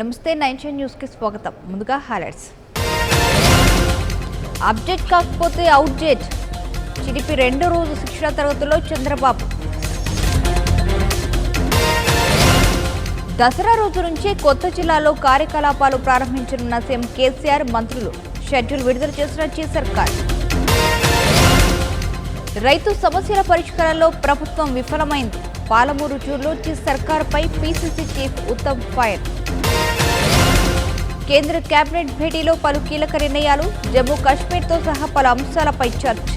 నమస్తే 9 న్యూస్ కి స్వాగతం. ముందుగా హైలైట్స్. అప్డేట్ కాకపోతే అవుట్డేట్. టీడీపీ 2వ రోజు శిక్షణ తరగతిలో చంద్రబాబు. దసరా రోజు నుంచే కొత్త జిల్లాలో కార్యకలాపాలు ప్రారంభించనున్న సీఎం కేసీఆర్, మంత్రులు. షెడ్యూల్ విడుదల చేసిన సర్కార్. రైతు సమస్యల పరిష్కారంలో ప్రభుత్వం విఫలమైంది. పాలమూరు జూలో సర్కార్పై పీసీసీ చీఫ్ ఉత్తమ్ ఫైర్. కేంద్ర కేబినెట్ భేటీలో పలు కీలక నిర్ణయాలు. జమ్మూ కాశ్మీర్తో సహా పలు అంశాలపై చర్చ.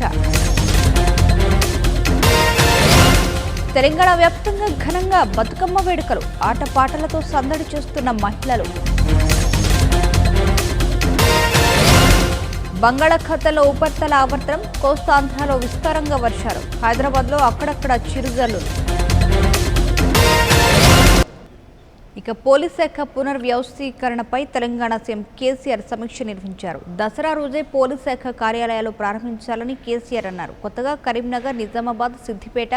తెలంగాణ వ్యాప్తంగా ఘనంగా బతుకమ్మ వేడుకలు. ఆటపాటలతో సందడి చేస్తున్న మహిళలు. బంగాళాఖాతంలో ఉపరితల ఆవర్తనం. కోస్తాంధ్రలో విస్తారంగా వర్షాలు. హైదరాబాద్లో అక్కడక్కడ చిరుజల్లులు. ఇక పోలీస్ శాఖ పునర్వ్యవస్థీకరణపై తెలంగాణ సీఎం కేసీఆర్ సమీక్ష నిర్వహించారు. దసరా రోజే పోలీస్ శాఖ కార్యాలయాలు ప్రారంభించాలని కేసీఆర్ అన్నారు. కొత్తగా కరీంనగర్, నిజామాబాద్, సిద్దిపేట,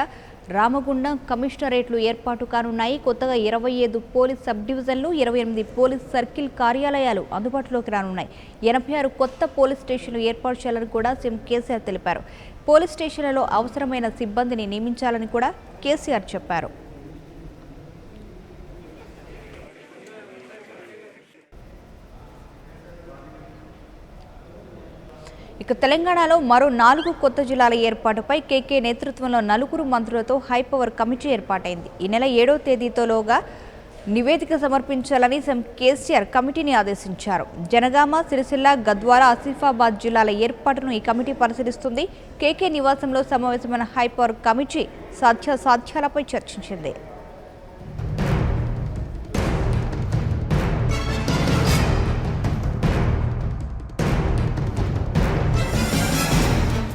రామగుండం కమిషనరేట్లు ఏర్పాటు కానున్నాయి. కొత్తగా 25 పోలీస్ సబ్ డివిజన్లు, 28 పోలీస్ సర్కిల్ కార్యాలయాలు అందుబాటులోకి రానున్నాయి. 86 కొత్త పోలీస్ స్టేషన్లు ఏర్పాటు చేయాలని కూడా సీఎం కేసీఆర్ తెలిపారు. పోలీస్ స్టేషన్లలో అవసరమైన సిబ్బందిని నియమించాలని కూడా కేసీఆర్ చెప్పారు. ఇక తెలంగాణలో మరో 4 కొత్త జిల్లాల ఏర్పాటుపై కేకే నేతృత్వంలో 4 మంత్రులతో హైపవర్ కమిటీ ఏర్పాటైంది. ఈ నెల 7వ తేదీతోలోగా నివేదిక సమర్పించాలని సీఎం కేసీఆర్ కమిటీని ఆదేశించారు. జనగామ, సిరిసిల్ల, గద్వాల, ఆసిఫాబాద్ జిల్లాల ఏర్పాటును ఈ కమిటీ పరిశీలిస్తుంది. కేకే నివాసంలో సమావేశమైన హైపవర్ కమిటీ సాధ్యాసాధ్యాలపై చర్చించింది.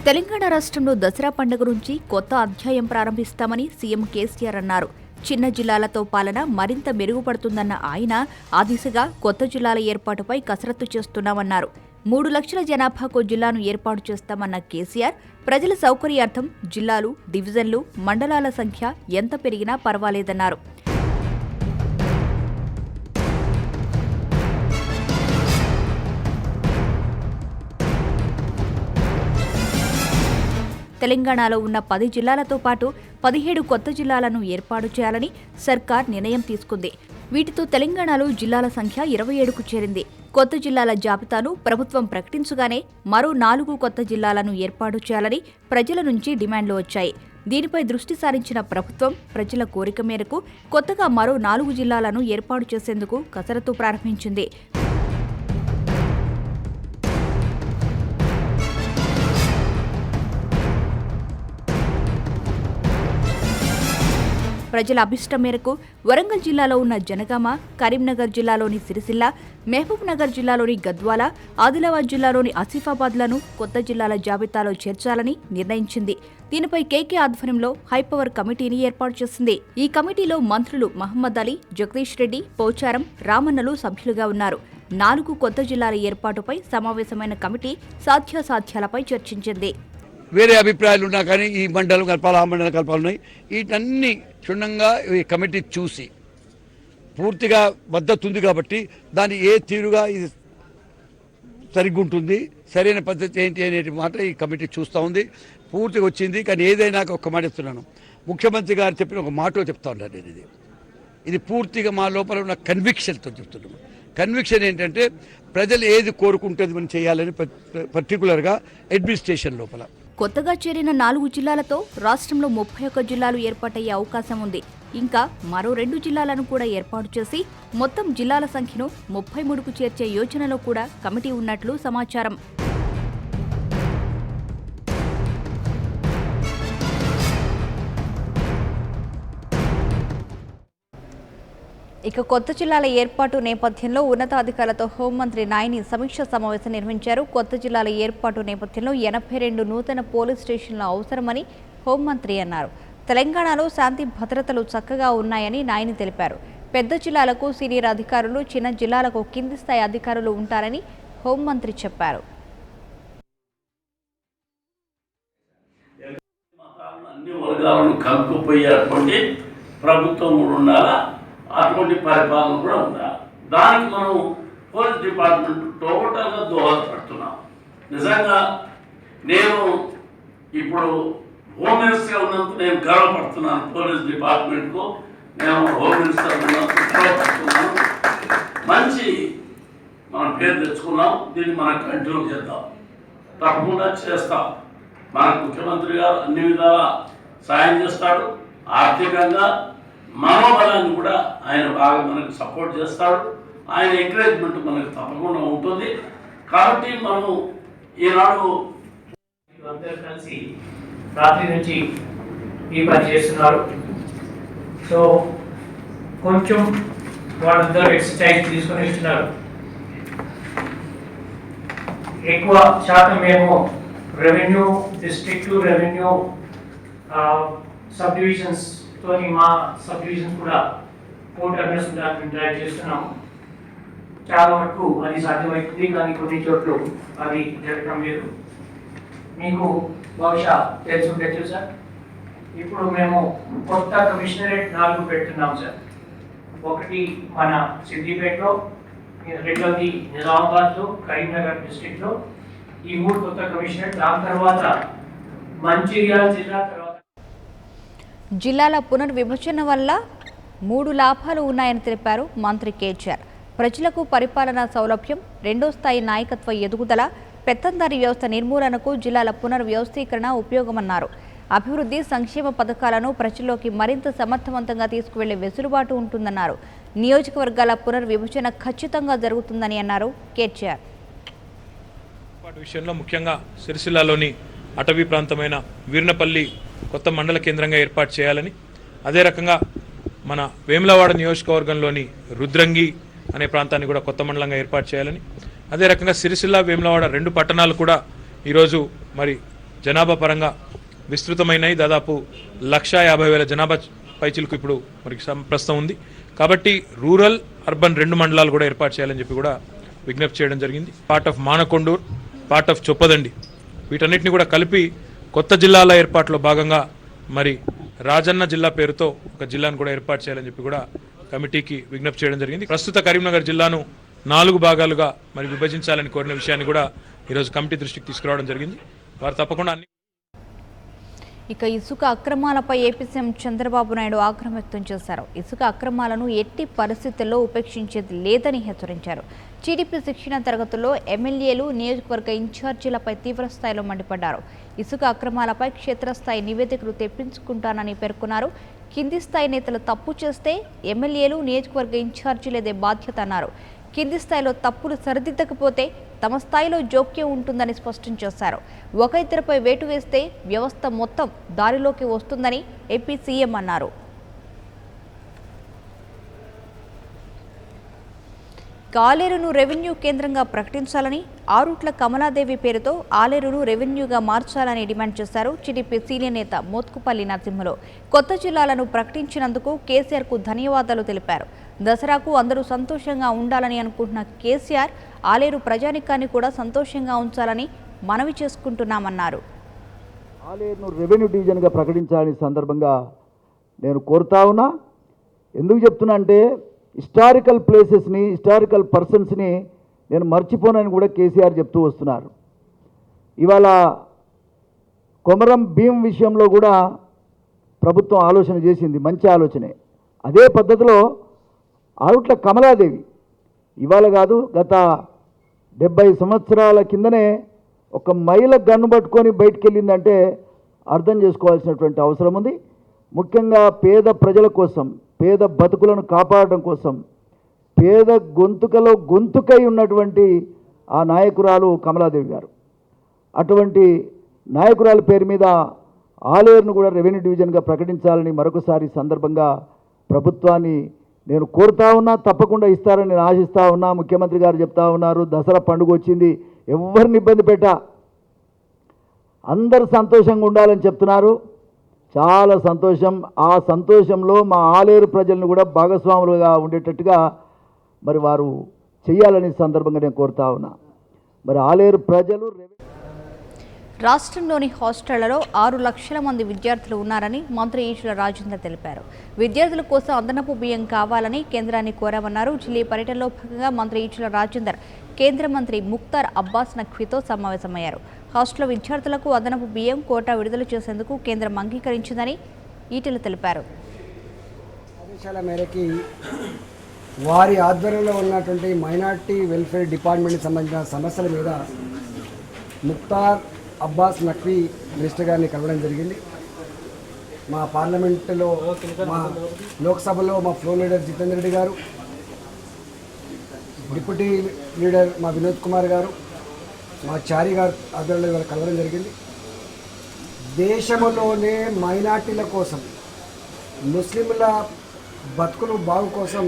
తెలంగాణ రాష్ట్రంలో దసరా పండుగ నుంచి కొత్త అధ్యాయం ప్రారంభిస్తామని సీఎం కేసీఆర్ అన్నారు. చిన్న జిల్లాలతో పాలన మరింత మెరుగుపడుతుందన్న ఆయన ఆ దిశగా కొత్త జిల్లాల ఏర్పాటుపై కసరత్తు చేస్తున్నామన్నారు. 3 లక్షల జనాభాకు జిల్లాను ఏర్పాటు చేస్తామన్న కేసీఆర్ ప్రజల సౌకర్యార్థం జిల్లాలు, డివిజన్లు, మండలాల సంఖ్య ఎంత పెరిగినా పర్వాలేదన్నారు. తెలంగాణలో ఉన్న 10 జిల్లాలతో పాటు 17 కొత్త జిల్లాలను ఏర్పాటు చేయాలని సర్కార్ నిర్ణయం తీసుకుంది. వీటితో తెలంగాణలో జిల్లాల సంఖ్య 27కు చేరింది. కొత్త జిల్లాల జాబితాను ప్రభుత్వం ప్రకటించగానే మరో 4 కొత్త జిల్లాలను ఏర్పాటు చేయాలని ప్రజల నుంచి డిమాండ్లు వచ్చాయి. దీనిపై దృష్టి సారించిన ప్రభుత్వం ప్రజల కోరిక మేరకు కొత్తగా మరో 4 జిల్లాలను ఏర్పాటు చేసేందుకు కసరత్తు ప్రారంభించింది. ప్రజల అభిష్టం మేరకు వరంగల్ జిల్లాలో ఉన్న జనగామ, కరీంనగర్ జిల్లాలోని సిరిసిల్ల, మహబూబ్ నగర్ జిల్లాలోని గద్వాల, ఆదిలాబాద్ జిల్లాలోని ఆసిఫాబాద్లను కొత్త జిల్లాల జాబితాలో చేర్చాలని నిర్ణయించింది. దీనిపై కేకే ఆధ్వర్యంలో హైపవర్ కమిటీని ఏర్పాటు చేసింది. ఈ కమిటీలో మంత్రులు మహమ్మద్ అలీ, జగదీష్ రెడ్డి, పోచారం, రామన్నలు సభ్యులుగా ఉన్నారు. 4 కొత్త జిల్లాల ఏర్పాటుపై సమావేశమైన కమిటీ సాధ్యాసాధ్యాలపై చర్చించింది. వేరే అభిప్రాయాలు ఉన్నా కానీ ఈ మండలం కలపాలి, ఆ మండలం కలపాలున్నాయి. వీటన్ని క్షుణ్ణంగా ఈ కమిటీ చూసి పూర్తిగా మద్దతు ఉంది కాబట్టి దాన్ని ఏ తీరుగా ఇది సరిగ్గా ఉంటుంది, సరైన పద్ధతి ఏంటి అనే మాట ఈ కమిటీ చూస్తూ ఉంది. పూర్తిగా వచ్చింది. కానీ ఏదైనా ఒక మాట ఇస్తున్నాను, ముఖ్యమంత్రి గారు చెప్పిన ఒక మాటలో చెప్తా ఉన్నాను నేను. ఇది పూర్తిగా మా లోపల ఉన్న కన్విక్షన్తో చెప్తున్నాము. కన్విక్షన్ ఏంటంటే ప్రజలు ఏది కోరుకుంటుంది మనం చేయాలని పర్టికులర్గా అడ్మినిస్ట్రేషన్ లోపల. కొత్తగా చేరిన 4 జిల్లాలతో రాష్ట్రంలో 31 జిల్లాలు ఏర్పాటయ్యే అవకాశం ఉంది. ఇంకా మరో 2 జిల్లాలను కూడా ఏర్పాటు చేసి మొత్తం జిల్లాల సంఖ్యను 33కు చేర్చే యోచనలో కూడా కమిటీ ఉన్నట్లు సమాచారం. ఇక కొత్త జిల్లాల ఏర్పాటు నేపథ్యంలో ఉన్నతాధికారులతో హోంమంత్రి నాయిని సమీక్ష సమావేశం నిర్వహించారు. కొత్త జిల్లాల ఏర్పాటు నేపథ్యంలో 82 నూతన పోలీస్ స్టేషన్లు అవసరమని హోంమంత్రి అన్నారు. తెలంగాణలో శాంతి భద్రతలు చక్కగా ఉన్నాయని నాయిని తెలిపారు. పెద్ద జిల్లాలకు సీనియర్ అధికారులు, చిన్న జిల్లాలకు కింది స్థాయి అధికారులు ఉంటారని హోంమంత్రి చెప్పారు. ప్రభుత్వం ఉండాలా, అటువంటి పరిపాలన కూడా ఉండాలి. దానికి మనం పోలీస్ డిపార్ట్మెంట్ టోటల్గా దోహదపడుతున్నాం. నిజంగా నేను ఇప్పుడు హోమ్ మినిస్టర్గా ఉన్నందుకు నేను గర్వపడుతున్నాను. పోలీస్ డిపార్ట్మెంట్కు నేను హోమ్ మినిస్టర్ ఉన్నందుకు గర్వపడుతున్నాను. మంచి మనం పేరు తెచ్చుకున్నాం. దీన్ని మనం కంటిన్యూ చేద్దాం, తప్పకుండా చేస్తాం. మన ముఖ్యమంత్రి గారు అన్ని విధాలా సాయం చేస్తాడు. ఆర్థికంగా మనోబలాన్ని కూడా ఆయన బాగా మనకు సపోర్ట్ చేస్తాడు. ఆయన ఎంకరేజ్మెంట్ మనకు తప్పకుండా ఉంటుంది. కాబట్టి మనం ఈనాడు అందరూ కలిసి రాత్రి నుంచి ఈ పని చేస్తున్నారు. సో కొంచెం వాళ్ళందరూ ఎక్సర్సైజ్ తీసుకొని ఇస్తున్నారు. ఎక్కువ శాతం మేము revenue district revenue sub divisions తోని మా సబ్ డివిజన్ కూడా కోర్ట్ అడ్రస్ ట్రై చేస్తున్నాము. చాలా మటుకు అది సాధ్యమవుతుంది, కానీ కొన్ని చోట్ల అది జరగడం లేదు. మీకు బహుశా తెలుసుండొచ్చు సార్, ఇప్పుడు మేము కొత్త కమిషనరేట్ 4 పెడుతున్నాం సార్. ఒకటి మన సిద్దిపేటలో, రెండోది నిజామాబాద్లో, కరీంనగర్ డిస్ట్రిక్ట్లో. ఈ 3 కొత్త కమిషనరేట్. దాని తర్వాత మంచిర్యాల జిల్లా, తర్వాత జిల్లాల పునర్విభజన వల్ల 3 లాభాలు ఉన్నాయని తెలిపారు మంత్రి కేటీఆర్. ప్రజలకు పరిపాలనా సౌలభ్యం, రెండో స్థాయి నాయకత్వ ఎదుగుదల, పెత్తందారీ వ్యవస్థ నిర్మూలనకు జిల్లాల పునర్వ్యవస్థీకరణ ఉపయోగమన్నారు. అభివృద్ధి సంక్షేమ పథకాలను ప్రజల్లోకి మరింత సమర్థవంతంగా తీసుకువెళ్లే వెసులుబాటు ఉంటుందన్నారు. నియోజకవర్గాల పునర్విభజన ఖచ్చితంగా జరుగుతుందని అన్నారు కేటీఆర్. విషయంలో ముఖ్యంగా సిరిసిల్లాలోని అటవీ ప్రాంతమైన వీర్నపల్లి కొత్త మండల కేంద్రంగా ఏర్పాటు చేయాలని, అదే రకంగా మన వేములవాడ నియోజకవర్గంలోని రుద్రంగి అనే ప్రాంతాన్ని కూడా కొత్త మండలంగా ఏర్పాటు చేయాలని, అదే రకంగా సిరిసిల్ల వేములవాడ 2 పట్టణాలు కూడా ఈరోజు మరి జనాభా పరంగా విస్తృతమైనవి. దాదాపు 150,000 జనాభా పైచిలకు ఇప్పుడు మరి ప్రస్తుతం ఉంది. కాబట్టి రూరల్ అర్బన్ 2 మండలాలు కూడా ఏర్పాటు చేయాలని చెప్పి కూడా విజ్ఞప్తి చేయడం జరిగింది. Part of Manakondur, part of Choppadandi, వీటన్నిటిని కూడా కలిపి కొత్త జిల్లాల ఏర్పాటులో భాగంగా మరి రాజన్న జిల్లా పేరుతో ఒక జిల్లాను కూడా ఏర్పాటు చేయాలని చెప్పి కూడా కమిటీకి విజ్ఞప్తి చేయడం జరిగింది. ప్రస్తుత కరీంనగర్ జిల్లాను 4 భాగాలుగా మరి విభజించాలని కోరిన విషయాన్ని కూడా ఈరోజు కమిటీ దృష్టికి తీసుకురావడం జరిగింది. వారు తప్పకుండా ఇక ఇసుక అక్రమాలపై ఏపీ సీఎం చంద్రబాబు నాయుడు ఆగ్రహం వ్యక్తం చేశారు. ఇసుక అక్రమాలను ఎట్టి పరిస్థితుల్లో ఉపేక్షించేది లేదని హెచ్చరించారు. టీడీపీ శిక్షణ తరగతుల్లో ఎమ్మెల్యేలు, నియోజకవర్గ ఇన్ఛార్జీలపై తీవ్రస్థాయిలో మండిపడ్డారు. ఇసుక అక్రమాలపై క్షేత్రస్థాయి నివేదికలు తెప్పించుకుంటానని పేర్కొన్నారు. కింది స్థాయి నేతలు తప్పు చేస్తే ఎమ్మెల్యేలు, నియోజకవర్గ ఇన్ఛార్జీలదే బాధ్యత అన్నారు. కింది స్థాయిలో తప్పులు సరిదిద్దకపోతే తమ స్థాయిలో జోక్యం ఉంటుందని స్పష్టం చేశారు. ఒక ఇద్దరిపై వేటు వేస్తే వ్యవస్థ మొత్తం దారిలోకి వస్తుందని ఏపీ సీఎం అన్నారు. ఆలేరును రెవెన్యూ కేంద్రంగా ప్రకటించాలని, ఆరుట్ల కమలాదేవి పేరుతో ఆలేరును రెవెన్యూగా మార్చాలని డిమాండ్ చేశారు టీడీపీ సీనియర్ నేత మోత్కుపల్లి నరసింహులు. కొత్త జిల్లాలను ప్రకటించినందుకు కేసీఆర్కు ధన్యవాదాలు తెలిపారు. దసరాకు అందరూ సంతోషంగా ఉండాలని అనుకుంటున్న కేసీఆర్ ఆలేరు ప్రజానికాన్ని కూడా సంతోషంగా ఉంచాలని మనవి చేసుకుంటున్నామన్నారు. ఆలేరును రెవెన్యూ డివిజన్గా ప్రకటించాలని సందర్భంగా నేను కోరుతా ఉన్నా. ఎందుకు చెప్తున్నా అంటే హిస్టారికల్ ప్లేసెస్ని, హిస్టారికల్ పర్సన్స్ని నేను మర్చిపోనని కూడా కేసీఆర్ చెప్తూ వస్తున్నారు. ఇవాళ కొమరం భీం విషయంలో కూడా ప్రభుత్వం ఆలోచన చేసింది, మంచి ఆలోచనే. అదే పద్ధతిలో ఆరుట్ల కమలాదేవి ఇవాళ కాదు, గత 70 సంవత్సరాల కిందనే ఒక మైల గన్ను పట్టుకొని బయటికి వెళ్ళిందంటే అర్థం చేసుకోవాల్సినటువంటి అవసరం ఉంది. ముఖ్యంగా పేద ప్రజల కోసం, పేద బతుకులను కాపాడడం కోసం, పేద గొంతుకలో గొంతుకై ఉన్నటువంటి ఆ నాయకురాలు కమలాదేవి గారు. అటువంటి నాయకురాల పేరు మీద ఆలేరును కూడా రెవెన్యూ డివిజన్గా ప్రకటించాలని మరొకసారి సందర్భంగా ప్రభుత్వాన్ని నేను కోరుతా ఉన్నా. తప్పకుండా ఇస్తారని నేను ఆశిస్తూ ఉన్నా. ముఖ్యమంత్రి గారు చెప్తా ఉన్నారు, దసరా పండుగ వచ్చింది, ఎవరిని ఇబ్బంది పెట్టా, అందరు సంతోషంగా ఉండాలని చెప్తున్నారు. చాలా సంతోషం. ఆ సంతోషంలో మా ఆలేరు ప్రజలను కూడా భాగస్వాములుగా ఉండేటట్టుగా మరి వారు చేయాలని సందర్భంగా నేను కోరుతా ఉన్నా. మరి ఆలేరు ప్రజలు రాష్ట్రంలోని హాస్టళ్లలో 6 లక్షల మంది విద్యార్థులు ఉన్నారని మంత్రి ఈటెల రాజేందర్ తెలిపారు. విద్యార్థుల కోసం అదనపు బియ్యం కావాలని కేంద్రాన్ని కోరామన్నారు. ఢిల్లీ పర్యటనలో భాగంగా మంత్రి ఈటెల రాజేందర్ కేంద్ర మంత్రి ముఖ్తార్ అబ్బాస్ నఖ్వీతో సమావేశమయ్యారు. హాస్టల్ విద్యార్థులకు అదనపు బియ్యం కోటా విడుదల చేసేందుకు కేంద్రం అంగీకరించిందని ఈటెల తెలిపారు. ఆదేశాల మేరకి వారి ఆధ్వర్యంలో ఉన్నటువంటి మైనార్టీ వెల్ఫేర్ డిపార్ట్మెంట్కి సంబంధించిన సమస్యల మీద ముఖ్తార్ అబ్బాస్ నఖ్వీ మినిస్టర్ గారిని కలవడం జరిగింది. మా పార్లమెంటులో మా లోక్సభలో మా ఫ్లోర్ లీడర్ జితేందర్ రెడ్డి గారు, డిప్యూటీ లీడర్ మా వినోద్ కుమార్ గారు, మా చారి గారు ఆధ్వర్యంలో గారు కలవడం జరిగింది. దేశంలోనే మైనార్టీల కోసం, ముస్లింల బతుకులు బాగు కోసం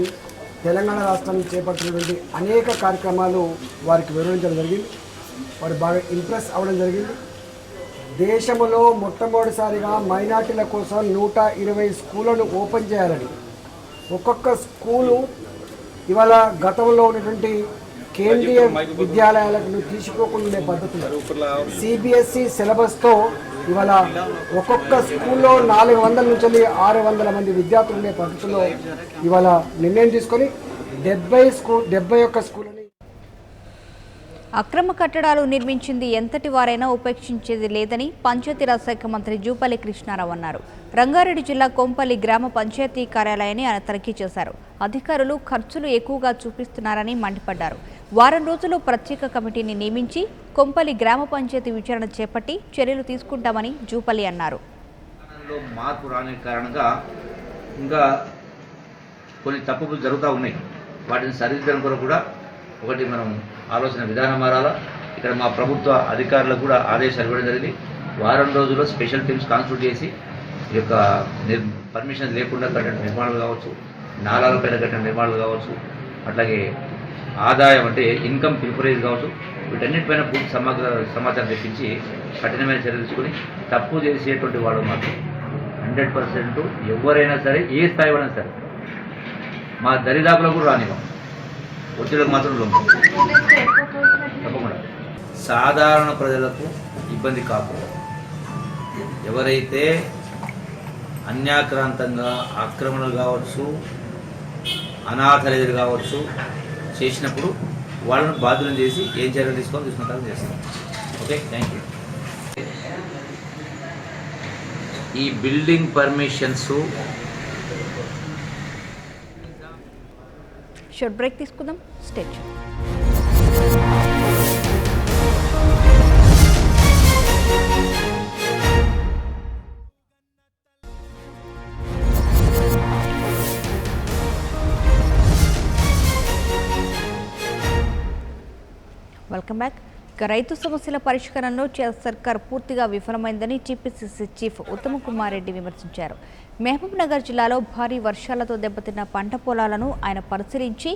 తెలంగాణ రాష్ట్రం చేపడుతున్నటువంటి అనేక కార్యక్రమాలు వారికి వివరించడం జరిగింది. వారు బాగా ఇంప్రెస్ అవ్వడం జరిగింది. దేశంలో మొట్టమొదటిసారిగా మైనార్టీల కోసం 120 స్కూళ్ళను ఓపెన్ చేయాలని, ఒక్కొక్క స్కూలు ఇవాళ గతంలో ఉన్నటువంటి కేంద్రీయ విద్యాలయాలకు తీసుకోకుండా పద్ధతులు సిబిఎస్ఈ సిలబస్తో ఇవాళ ఒక్కొక్క స్కూల్లో 400 నుంచి 600 మంది విద్యార్థులు ఉండే పద్ధతిలో ఇవాళ నిర్ణయం తీసుకొని 71 స్కూళ్ళని అక్రమ కట్టడాలు నిర్మించింది ఎంతటి వారైనా ఉపేక్షించేది లేదని పంచాయతీరాజ్ శాఖ మంత్రి జూపల్లి కృష్ణారావు అన్నారు. రంగారెడ్డి జిల్లా కొంపల్లి గ్రామ పంచాయతీ కార్యాలయాన్ని ఆయన తనిఖీ చేశారు. అధికారులు ఖర్చులు ఎక్కువగా చూపిస్తున్నారని మండిపడ్డారు. వారం రోజుల్లో ప్రత్యేక కమిటీని నియమించి కొంపల్లి గ్రామ పంచాయతీ విచారణ చేపట్టి చర్యలు తీసుకుంటామని జూపల్లి అన్నారు. మార్పు రాని కారణంగా ఇంకా కొన్ని తప్పులు జరుగుతూ ఉన్నాయి. వాటిని సరిదిద్దడం కొరకు కూడా ఒకటి మనం ఆలోచన విధానం మారాలా. ఇక్కడ మా ప్రభుత్వ అధికారులకు కూడా ఆదేశాలు ఇవ్వడం జరిగింది. వారం రోజుల్లో స్పెషల్ టీమ్స్ కాన్స్టిట్యూట్ చేసి ఈ యొక్క పర్మిషన్ లేకుండా కట్టిన నిర్మాణాలు కావచ్చు, నాలాల పైన కట్టిన నిర్మాణాలు కావచ్చు, అట్లాగే ఆదాయం అంటే ఇన్కమ్ ప్రిఫరేజ్ కావచ్చు, వీటన్నిటిపైన పూర్తి సమాచారం తెప్పించి కఠినమైన చర్యలు తీసుకుని తప్పు చేసేటువంటి వాడు మాత్రం 100% ఎవరైనా సరే ఏ స్థాయి అయినా సరే మా దరిదాపులకు కూడా రానివ్వం. ఒత్తిడికి మాత్రం తప్పకుండా సాధారణ ప్రజలకు ఇబ్బంది కాకుండా ఎవరైతే అన్యాక్రాంతంగా ఆక్రమణలు కావచ్చు, అనాథలు కావచ్చు చేసినప్పుడు వాళ్ళను బాధ్యులను చేసి ఏం చర్యలు తీసుకుంటారో చేస్తాం. Okay, thank you. ఈ బిల్డింగ్ పర్మిషన్స్ షార్ట్ బ్రేక్ తీసుకుందాం. Stay tune. Welcome back. రైతు సమస్యల పరిష్కారంలో సర్కార్ పూర్తిగా విఫలమైందని టీపీసీసీ చీఫ్ ఉత్తమ్ కుమార్ రెడ్డి విమర్శించారు. మహబూబ్ నగర్ జిల్లాలో భారీ వర్షాలతో దెబ్బతిన్న పంట పొలాలను ఆయన పరిశీలించి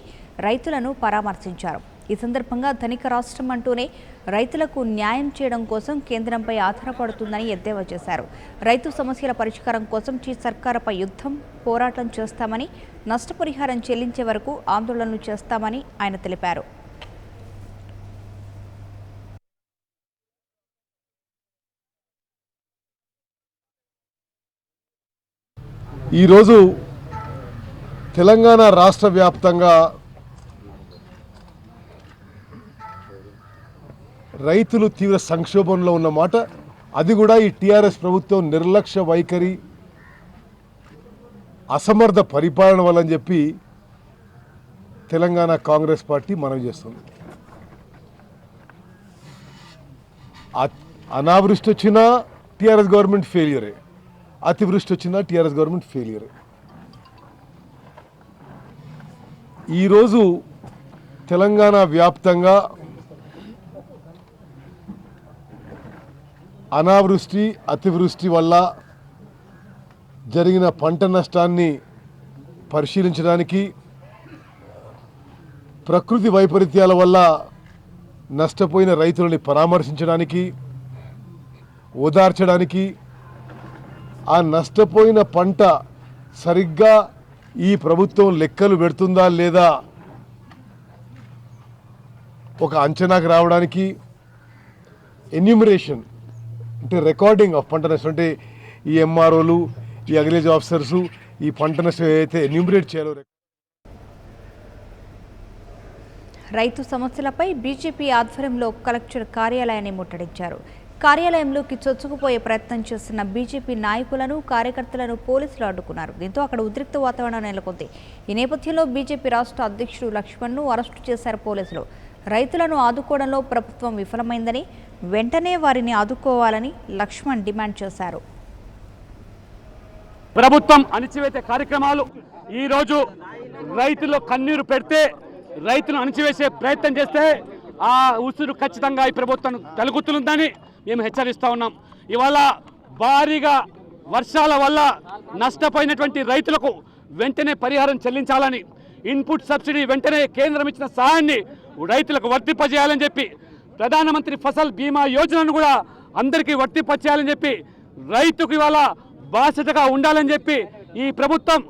రైతులను పరామర్శించారు. ఈ సందర్భంగా ధనిక రాష్ట్రం అంటూనే రైతులకు న్యాయం చేయడం కోసం కేంద్రంపై ఆధారపడుతుందని ఎద్దేవా చేశారు. రైతు సమస్యల పరిష్కారం కోసం సర్కారుపై పోరాటం చేస్తామని, నష్టపరిహారం చెల్లించే వరకు ఆందోళనలు చేస్తామని ఆయన తెలిపారు. ఈరోజు తెలంగాణ రాష్ట్ర వ్యాప్తంగా రైతులు తీవ్ర సంక్షోభంలో ఉన్నమాట. అది కూడా ఈ టీఆర్ఎస్ ప్రభుత్వం నిర్లక్ష్య వైఖరి, అసమర్థ పరిపాలన వల్లని చెప్పి తెలంగాణ కాంగ్రెస్ పార్టీ మనవి చేస్తుంది. అనావృష్టి వచ్చినా టీఆర్ఎస్ గవర్నమెంట్ ఫెయిల్యూరే, అతివృష్టి వచ్చినా టీఆర్ఎస్ గవర్నమెంట్ ఫెయిల్యూరే. ఈరోజు తెలంగాణ వ్యాప్తంగా అనావృష్టి, అతివృష్టి వల్ల జరిగిన పంట నష్టాన్ని పరిశీలించడానికి, ప్రకృతి వైపరీత్యాల వల్ల నష్టపోయిన రైతులని పరామర్శించడానికి, ఓదార్చడానికి, ఆ నష్టపోయిన పంట సరిగ్గా ఈ ప్రభుత్వం లెక్కలు పెడుతుందా లేదా ఒక అంచనాకు రావడానికి, ఎన్యూమరేషన్ అంటే రికార్డింగ్ ఆఫ్ పంట నష్టం అంటే ఈ ఎంఆర్ఓలు, ఈ అగ్రికల్చర్ ఆఫీసర్స్ ఈ పంట నష్టం ఏదైతే ఎన్యూమరేట్ చేయాలో. రైతు సమస్యలపై బీజేపీ ఆధ్వర్యంలో కలెక్టర్ కార్యాలయాన్ని ముట్టడించారు. కార్యాలయంలోకి చొచ్చుకుపోయే ప్రయత్నం చేస్తున్న బీజేపీ నాయకులను, కార్యకర్తలను పోలీసులు అడ్డుకున్నారు. దీంతో అక్కడ ఉద్రిక్త వాతావరణం నెలకొంది. ఈ నేపథ్యంలో బీజేపీ రాష్ట్ర అధ్యక్షుడు లక్ష్మణ్ను అరెస్టు చేశారు పోలీసులు. రైతులను ఆదుకోవడంలో ప్రభుత్వం విఫలమైందని, వెంటనే వారిని ఆదుకోవాలని లక్ష్మణ్ డిమాండ్ చేశారు. ప్రభుత్వం అణిచివేసే కార్యక్రమాలు ఈరోజు రైతుల్లో కన్నీరు పెడితే, రైతులను అణిచివేసే ప్రయత్నం చేస్తే ఆ ఉసురు ఖచ్చితంగా ఈ ప్రభుత్వం తలగుతుందని మేము హెచ్చరిస్తూ ఉన్నాం. ఇవాళ భారీగా వర్షాల వల్ల నష్టపోయినటువంటి రైతులకు వెంటనే పరిహారం చెల్లించాలని, ఇన్పుట్ సబ్సిడీ వెంటనే కేంద్రం ఇచ్చిన సహాయాన్ని రైతులకు వర్తింపజేయాలని చెప్పి, ప్రధానమంత్రి ఫసల్ బీమా యోజనను కూడా అందరికీ వర్తింపజేయాలని చెప్పి, రైతుకు ఇవాళ బాధ్యతగా ఉండాలని చెప్పి ఈ ప్రభుత్వం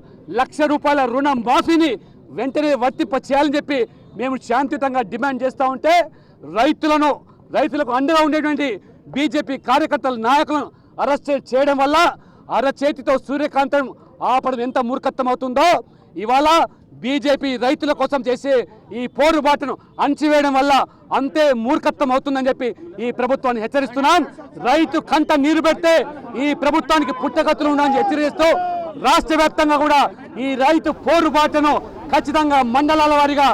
₹1,00,000 రుణం మాఫీని వెంటనే వర్తింపచేయాలని చెప్పి మేము శాంతియుతంగా డిమాండ్ చేస్తూ ఉంటే, రైతులకు అండగా ఉండేటువంటి బీజేపీ కార్యకర్తల నాయకులను అరెస్ట్ చేయడం వల్ల అరచేతితో సూర్యకాంతం ఆపడం ఎంత మూర్ఖత్వం అవుతుందో, ఇవాళ బీజేపీ రైతుల కోసం చేసే ఈ పోరుబాటును అణచివేయడం వల్ల అంతే మూర్ఖత్వం అవుతుందని చెప్పి ఈ ప్రభుత్వాన్ని హెచ్చరిస్తున్నాం. రైతు కంట నీరు పెడితే ఈ ప్రభుత్వానికి పుట్టగతులు ఉన్నాయని హెచ్చరిస్తూ రాష్ట్ర వ్యాప్తంగా కూడా ఈ రైతు పోరుబాటును ఖచ్చితంగా మండలాల వారీగా.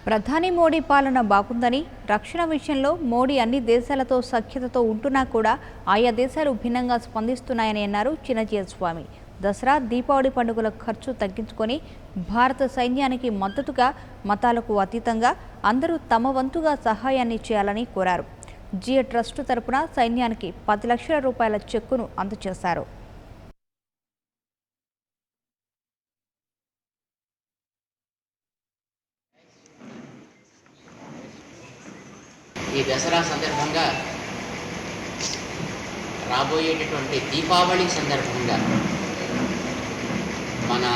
ప్రధాని మోడీ పాలన బాగుందని, రక్షణ విషయంలో మోడీ అన్ని దేశాలతో సఖ్యతతో ఉంటున్నా కూడా ఆయా దేశాలు భిన్నంగా స్పందిస్తున్నాయని అన్నారు చినజీయర్ స్వామి. దసరా, దీపావళి పండుగల ఖర్చు తగ్గించుకొని భారత సైన్యానికి మద్దతుగా మతాలకు అతీతంగా అందరూ తమ వంతుగా సహాయాన్ని చేయాలని కోరారు. జియో ట్రస్ట్ తరపున సైన్యానికి ₹10 లక్షల చెక్కును అందజేశారు. ఈ దసరా సందర్భంగా, రాబోయేటటువంటి దీపావళి సందర్భంగా మన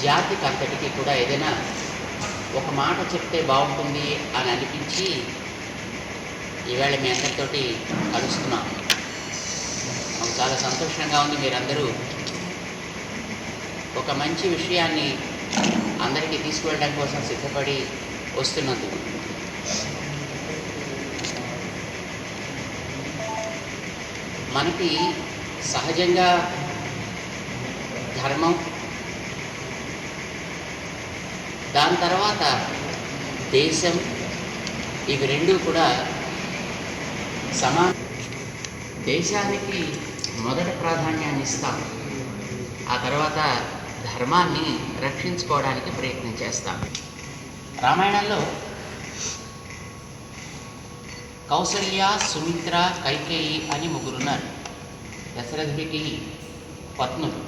జాతికి అంతటికి కూడా ఏదైనా ఒక మాట చెప్తే బాగుంటుంది అని అనిపించి ఈవేళ మీ అందరితోటి కలుస్తున్నాం. మాకు చాలా సంతోషంగా ఉంది. మీరందరూ ఒక మంచి విషయాన్ని అందరికీ తీసుకువెళ్ళడం కోసం సిద్ధపడి వస్తున్నందుకు. మనకి సహజంగా ధర్మం, దాని తర్వాత దేశం, ఇవి రెండు కూడా దేశానికి మొదట ప్రాధాన్యాన్ని ఇస్తాం, ఆ తర్వాత ధర్మాన్ని రక్షించుకోవడానికి ప్రయత్నం చేస్తాం. రామాయణంలో కౌసల్య, సుమిత్ర, కైకేయి అని ముగ్గురున్నారు. దశరథుడికి పత్నులు.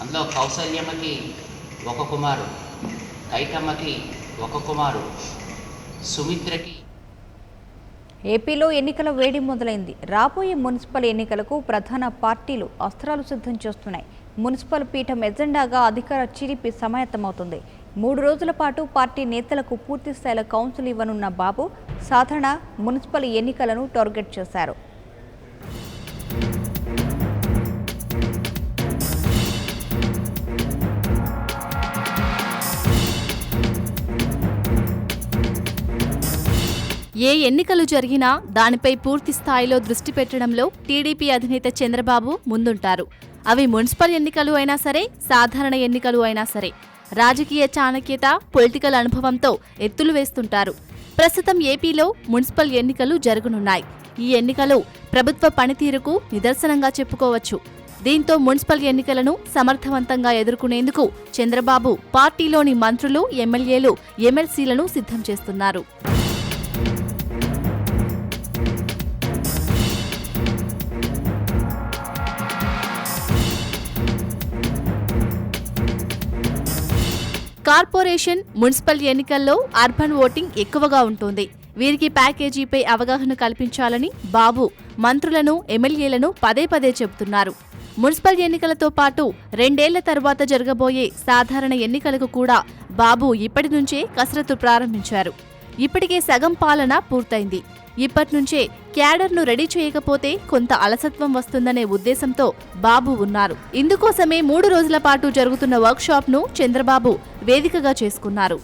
అందులో కౌసల్యమ్మకి ఒక కుమారుడు, కైకమ్మకి ఒక కుమారుడు, సుమిత్రకి. ఏపీలో ఎన్నికల వేడి మొదలైంది. రాబోయే మున్సిపల్ ఎన్నికలకు ప్రధాన పార్టీలు అస్త్రాలు సిద్ధం చేస్తున్నాయి. మున్సిపల్ పీఠం ఎజెండాగా అధికార చిరిపి సమాయత్తమవుతుంది. 3 రోజుల పాటు పార్టీ నేతలకు పూర్తి స్థాయిలో కౌన్సిల్ ఇవ్వనున్న బాబు సాధారణ మున్సిపల్ ఎన్నికలను టార్గెట్ చేశారు. ఏ ఎన్నికలు జరిగినా దానిపై పూర్తి స్థాయిలో దృష్టి పెట్టడంలో టీడీపీ అధినేత చంద్రబాబు ముందుంటారు. అవి మున్సిపల్ ఎన్నికలు అయినా సరే, సాధారణ ఎన్నికలు అయినా సరే. రాజకీయ చాణక్యత, పొలిటికల్ అనుభవంతో ఎత్తులు వేస్తుంటారు. ప్రస్తుతం ఏపీలో మున్సిపల్ ఎన్నికలు జరగనున్నాయి. ఈ ఎన్నికలు ప్రభుత్వ పనితీరుకు నిదర్శనంగా చెప్పుకోవచ్చు. దీంతో మున్సిపల్ ఎన్నికలను సమర్థవంతంగా ఎదుర్కొనేందుకు చంద్రబాబు పార్టీలోని మంత్రులు, ఎమ్మెల్యేలు, ఎమ్మెల్సీలను సిద్ధం చేస్తున్నారు. కార్పొరేషన్, మున్సిపల్ ఎన్నికల్లో అర్బన్ ఓటింగ్ ఎక్కువగా ఉంటుంది. వీరికి ప్యాకేజీపై అవగాహన కల్పించాలని బాబు మంత్రులను, ఎమ్మెల్యేలను పదే పదే చెబుతున్నారు. మున్సిపల్ ఎన్నికలతో పాటు 2 ఏళ్ల తర్వాత జరగబోయే సాధారణ ఎన్నికలకు కూడా బాబు ఇప్పటి నుంచే కసరత్తు ప్రారంభించారు. ఇప్పటికే సగం పాలన పూర్తయింది. ఇప్పట్నుంచే క్యాడర్ను రెడీ చేయకపోతే కొంత అలసత్వం వస్తుందనే ఉద్దేశంతో బాబు ఉన్నారు. ఇందుకోసమే 3 రోజుల పాటు జరుగుతున్న వర్క్షాప్ను చంద్రబాబు వేదికగా చేసుకున్నారు.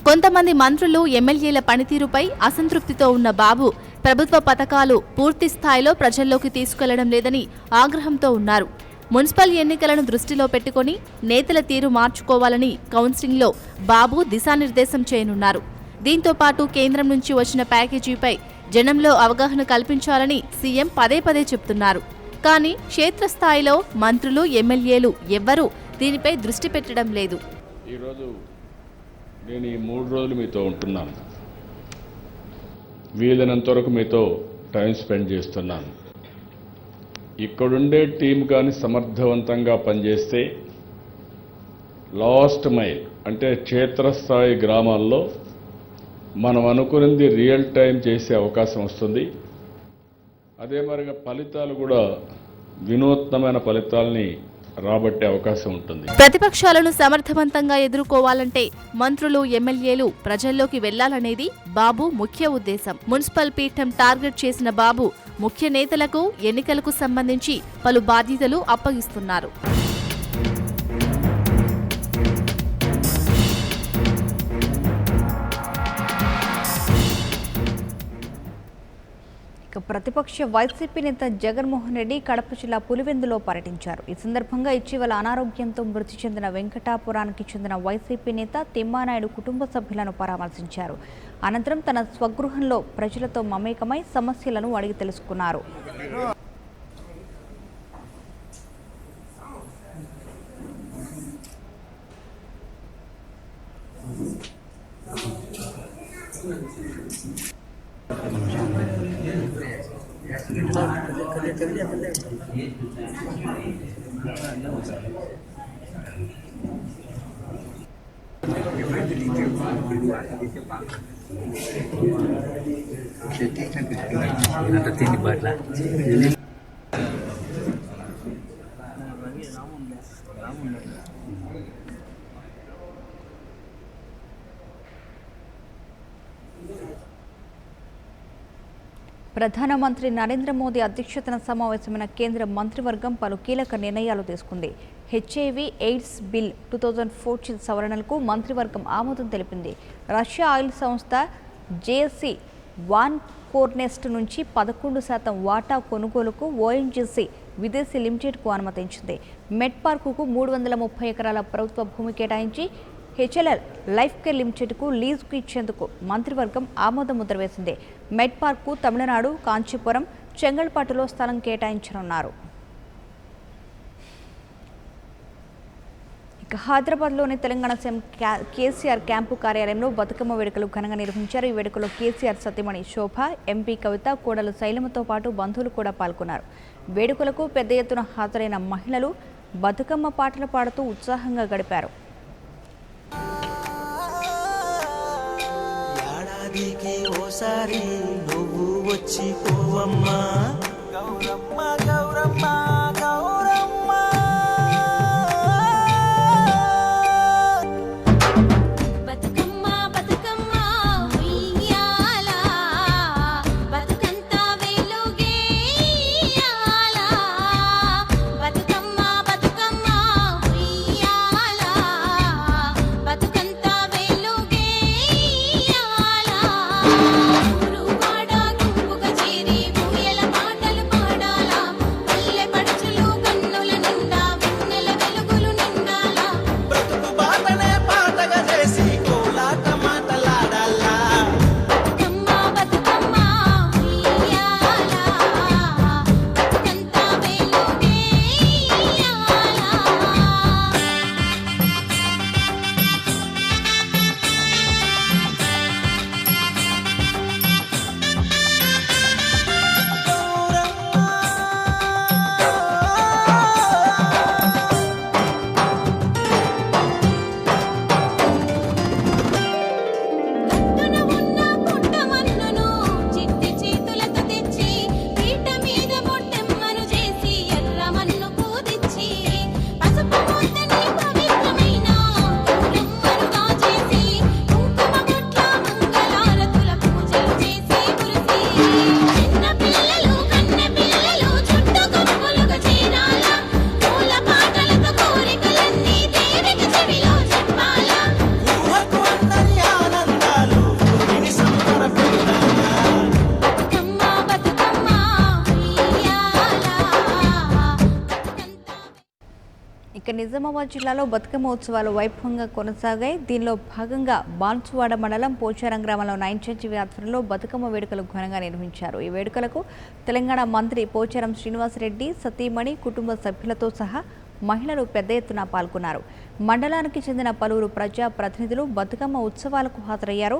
కొంతమంది మంత్రులు, ఎమ్మెల్యేల పనితీరుపై అసంతృప్తితో ఉన్న బాబు ప్రభుత్వ పథకాలు పూర్తి స్థాయిలో ప్రజల్లోకి తీసుకెళ్లడం లేదని ఆగ్రహంతో ఉన్నారు. మున్సిపల్ ఎన్నికలను దృష్టిలో పెట్టుకుని నేతల తీరు మార్చుకోవాలని కౌన్సిలింగ్లో బాబు దిశానిర్దేశం చేయనున్నారు. దీంతో పాటు కేంద్రం నుంచి వచ్చిన ప్యాకేజీపై జనంలో అవగాహన కల్పించాలని సీఎం పదే పదే చెప్తున్నారు. కానీ క్షేత్రస్థాయిలో మంత్రులు, ఎమ్మెల్యేలు ఎవ్వరూ దీనిపై దృష్టి పెట్టడం లేదు. ఈరోజు నేను ఈ 3 రోజులు మీతో ఉంటున్నాను. వీలైనంత వరకు మీతో టైం స్పెండ్ చేస్తున్నాను. ఇక్కడుండే టీం కానీ సమర్థవంతంగా పనిచేస్తే లాస్ట్ మైల్ అంటే క్షేత్రస్థాయి గ్రామాల్లో మనం అనుకున్నది రియల్ టైం చేసే అవకాశం వస్తుంది. అదే మరిగా ఫలితాలు కూడా వినూత్నమైన ఫలితాలని రాబట్టే అవకాశం ఉంటుంది. ప్రతిపక్షాలను సమర్థవంతంగా ఎదుర్కోవాలంటే మంత్రులు, ఎమ్మెల్యేలు ప్రజల్లోకి వెళ్లాలనేది బాబు ముఖ్య ఉద్దేశం. మున్సిపల్ పీఠం టార్గెట్ చేసిన బాబు ముఖ్య నేతలకు ఎన్నికలకు సంబంధించి పలు బాధ్యతలు అప్పగిస్తున్నారు. ప్రతిపక్ష వైసీపీ నేత జగన్మోహన్ రెడ్డి కడప జిల్లా పులివెందులో పర్యటించారు. ఈ సందర్భంగా ఇటీవల అనారోగ్యంతో మృతి చెందిన వెంకటాపురానికి చెందిన వైసీపీ నేత తిమ్మానాయుడు కుటుంబ సభ్యులను పరామర్శించారు. అనంతరం తన స్వగృహంలో ప్రజలతో మమేకమై సమస్యలను అడిగి తెలుసుకున్నారు. ప్రధానమంత్రి నరేంద్ర మోదీ అధ్యక్షతన సమావేశమైన కేంద్ర మంత్రివర్గం పలు కీలక నిర్ణయాలు తీసుకుంది. హెచ్ఐవి ఎయిడ్స్ బిల్ 2014 సవరణలకు మంత్రివర్గం ఆమోదం తెలిపింది. రష్యా ఆయిల్ సంస్థ జేఎస్సీ వాన్కోర్నెస్ట్ నుంచి 11% వాటా కొనుగోలుకు ఓఎన్జీసీ విదేశీ లిమిటెడ్కు అనుమతించింది. మెట్ పార్కుకు 330 ఎకరాల ప్రభుత్వ భూమి కేటాయించి హెచ్ఎల్ఎల్ లైఫ్ కేర్ లిమిటెడ్కు లీజుకు ఇచ్చేందుకు మంత్రివర్గం ఆమోద ముద్ర వేసింది. మెట్ పార్కు తమిళనాడు, కాంచీపురం, చెంగల్పట్టులో స్థలం కేటాయించనున్నారు. ఇక హైదరాబాద్లోని తెలంగాణ సీఎం కేసీఆర్ క్యాంపు కార్యాలయంలో బతుకమ్మ వేడుకలు ఘనంగా నిర్వహించారు. ఈ వేడుకలో కేసీఆర్ సతీమణి శోభ, ఎంపీ కవిత, కోడలు శైలమతో పాటు బంధువులు కూడా పాల్గొన్నారు. వేడుకలకు పెద్ద ఎత్తున హాజరైన మహిళలు బతుకమ్మ పాటలు పాడుతూ ఉత్సాహంగా గడిపారు. ఓసారి నువ్వు వచ్చి పోవమ్మా గౌరమ్మ గౌరమ్మ గౌరమ్మ బతుకమ్మ బతుకమ్మ ఉయ్యాల బతుకంత వెలుగేయాల బతుకమ్మ బతుకమ్మ ఉయ్యాల బతుకంత వెలుగేయాల ఊరు వాడ గుంపుగా చేరి ఊయల పాటలు పాడాలా పల్లె ఇక నిజామాబాద్ జిల్లాలో బతుకమ్మ ఉత్సవాలు వైభవంగా కొనసాగాయి. దీనిలో భాగంగా బాన్సువాడ మండలం పోచారం గ్రామంలో నైన్చెంచి ఆధ్వర్యంలో బతుకమ్మ వేడుకలు ఘనంగా నిర్వహించారు. ఈ వేడుకలకు తెలంగాణ మంత్రి పోచారం శ్రీనివాసరెడ్డి, సతీమణి, కుటుంబ సభ్యులతో సహా మహిళలు పెద్ద ఎత్తున పాల్గొన్నారు. మండలానికి చెందిన పలువురు ప్రజా ప్రతినిధులు బతుకమ్మ ఉత్సవాలకు హాజరయ్యారు.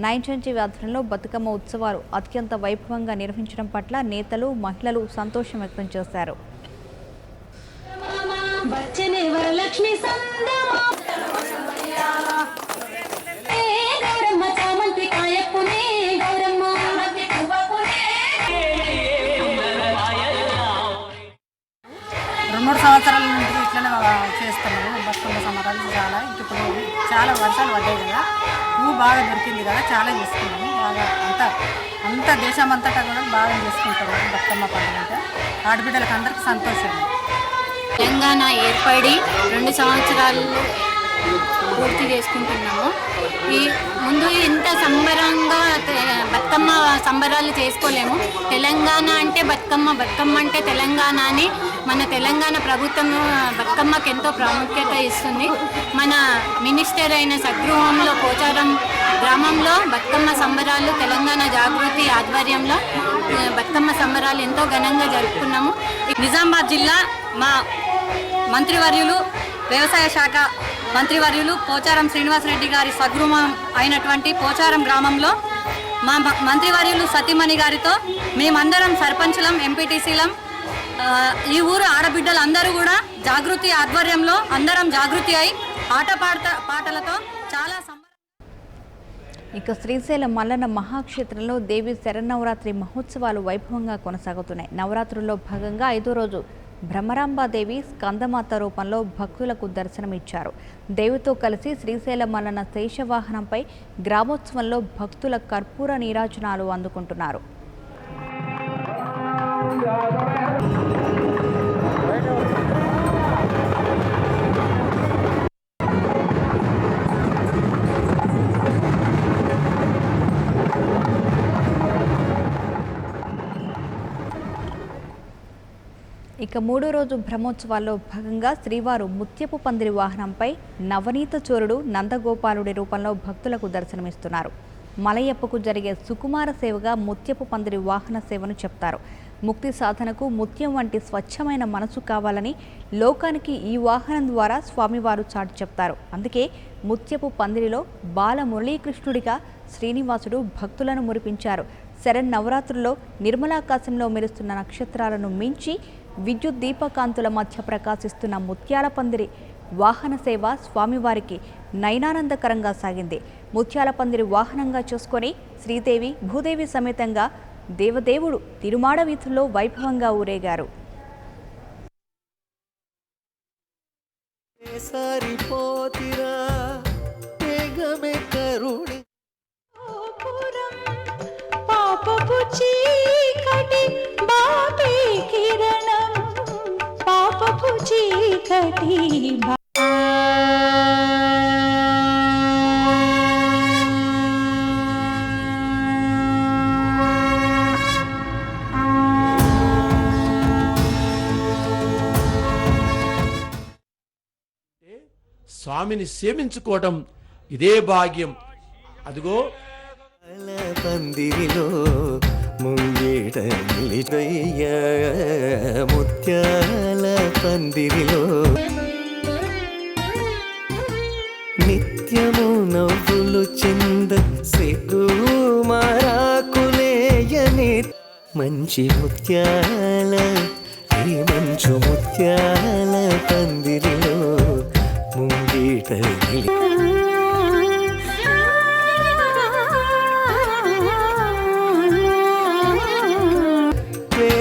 నైన్చెంచి ఆధ్వర్యంలో బతుకమ్మ ఉత్సవాలు అత్యంత వైభవంగా నిర్వహించడం పట్ల నేతలు, మహిళలు సంతోషం వ్యక్తం చేశారు. बच्चने वरलक्ष्मी गौरम्म चामंती कायपुने गौरम्म 2-3 సంవత్సరాల నుండి ఇట్లనే చేస్తున్నాము బతుకమ్మ సంబరాలు. ఇప్పుడు చాలా వర్షాలు పడ్డాయి కదా, పువ్వు బాగా దొరికింది కదా, చాలా చేసుకున్నాము. బాగా అంతా దేశం అంతటా కూడా బాగా చేసుకుంటాము బతుకమ్మ పండుగ. అంటే ఆడబిడ్డలకు అందరికీ సంతోషం. తెలంగాణ ఏర్పడి 2 సంవత్సరాలు పూర్తి చేసుకుంటున్నాము. ఈ ముందు ఇంత సంబరంగా బతుకమ్మ సంబరాలు చేసుకోలేము. తెలంగాణ అంటే బతుకమ్మ, బతుకమ్మ అంటే తెలంగాణ అని మన తెలంగాణ ప్రభుత్వం బతుకమ్మకి ఎంతో ప్రాముఖ్యత ఇస్తుంది. మన మినిస్టర్ అయిన సగృహంలో పోచారం గ్రామంలో బతుకమ్మ సంబరాలు తెలంగాణ జాగృతి ఆధ్వర్యంలో బతుకమ్మ సంబరాలు ఎంతో ఘనంగా జరుపుకున్నాము. నిజామాబాద్ జిల్లా మా మంత్రివర్యులు, వ్యవసాయ శాఖ మంత్రివర్యులు పోచారం శ్రీనివాసరెడ్డి గారి స్వగృహం అయినటువంటి పోచారం గ్రామంలో మా మంత్రివర్యులు సతీమణి గారితో మేమందరం సర్పంచులం, ఎంపీటీసీలం, ఈ ఊరు ఆడబిడ్డలందరూ కూడా జాగృతి ఆధ్వర్యంలో అందరం జాగృతి అయి పాటలతో చాలా ఇక శ్రీశైలం మల్లన్న మహాక్షేత్రంలో దేవి శరన్నవరాత్రి మహోత్సవాలు వైభవంగా కొనసాగుతున్నాయి. నవరాత్రుల్లో భాగంగా 5వ రోజు భ్రమరాంబాదేవి స్కందమాత రూపంలో భక్తులకు దర్శనమిచ్చారు. దేవితో కలిసి శ్రీశైలం మల్లన్న శేషవాహనంపై గ్రామోత్సవంలో భక్తుల కర్పూర నీరాజనాలు అందుకుంటున్నారు. ఇక 3వ రోజు బ్రహ్మోత్సవాల్లో భాగంగా శ్రీవారు ముత్యపు పందిరి వాహనంపై నవనీత చోరుడు నందగోపాలుడి రూపంలో భక్తులకు దర్శనమిస్తున్నారు. మలయప్పకు జరిగే సుకుమార సేవగా ముత్యపు పందిరి వాహన సేవను చెప్తారు. ముక్తి సాధనకు ముత్యం వంటి స్వచ్ఛమైన మనసు కావాలని లోకానికి ఈ వాహనం ద్వారా స్వామివారు చాటి చెప్తారు. అందుకే ముత్యపు పందిరిలో బాల మురళీకృష్ణుడిగా శ్రీనివాసుడు భక్తులను మురిపించారు. శరన్నవరాత్రుల్లో నిర్మలాకాశంలో మెరుస్తున్న నక్షత్రాలను మించి విద్యుత్ దీపకాంతుల మధ్య ప్రకాశిస్తున్న ముత్యాల పందిరి వాహన సేవ స్వామివారికి నయనానందకరంగా సాగింది. ముత్యాల పందిరి వాహనంగా చూసుకొని శ్రీదేవి, భూదేవి సమేతంగా దేవదేవుడు తిరుమాడ వీధుల్లో వైభవంగా ఊరేగారు. పాపపు చీకటి బాపే కిరణం, పాపపు చీకటి స్వామిని సేవించుకోవడం ఇదే భాగ్యం. అదిగో పందిరిలో ముంగేట నిలిదయ్య ముత్యాల పందిరిలో నిత్యము నవ్వులు చింద సిగ్గు మారాకులేయని మంచి ముత్యాల ఈ మంచు ముత్యాల పందిరిలో ముంగేట నిలి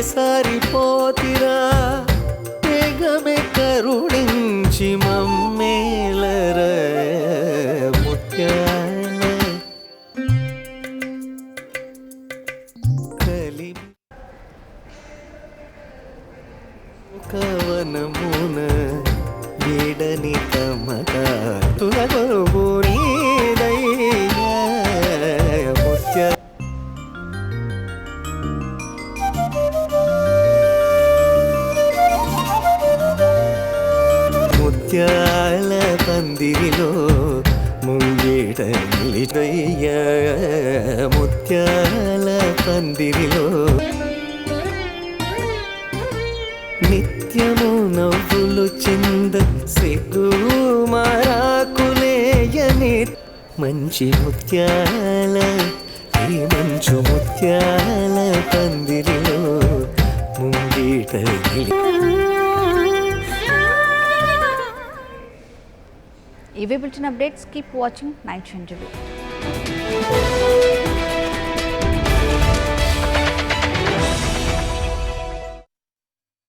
సారిపోతిరా వేగమే కరుణించి మమ్మేలర ముత్యాల కలి కవనమున వీడని తమక తులగొరుగు నీదయ్య ముత్య ముత్యాల పందిరిలో ముంగిట నిలిచయ్య ముత్యాల పందిరిలో నిత్యము నవ్వులు చింద సిగ్గు మారాకులేయని మంచి ముత్యాల ఈ మంచు ముత్యాల పందిరిలో ముంగిట ఇవే bulletin updates. Keep watching 9 Channel.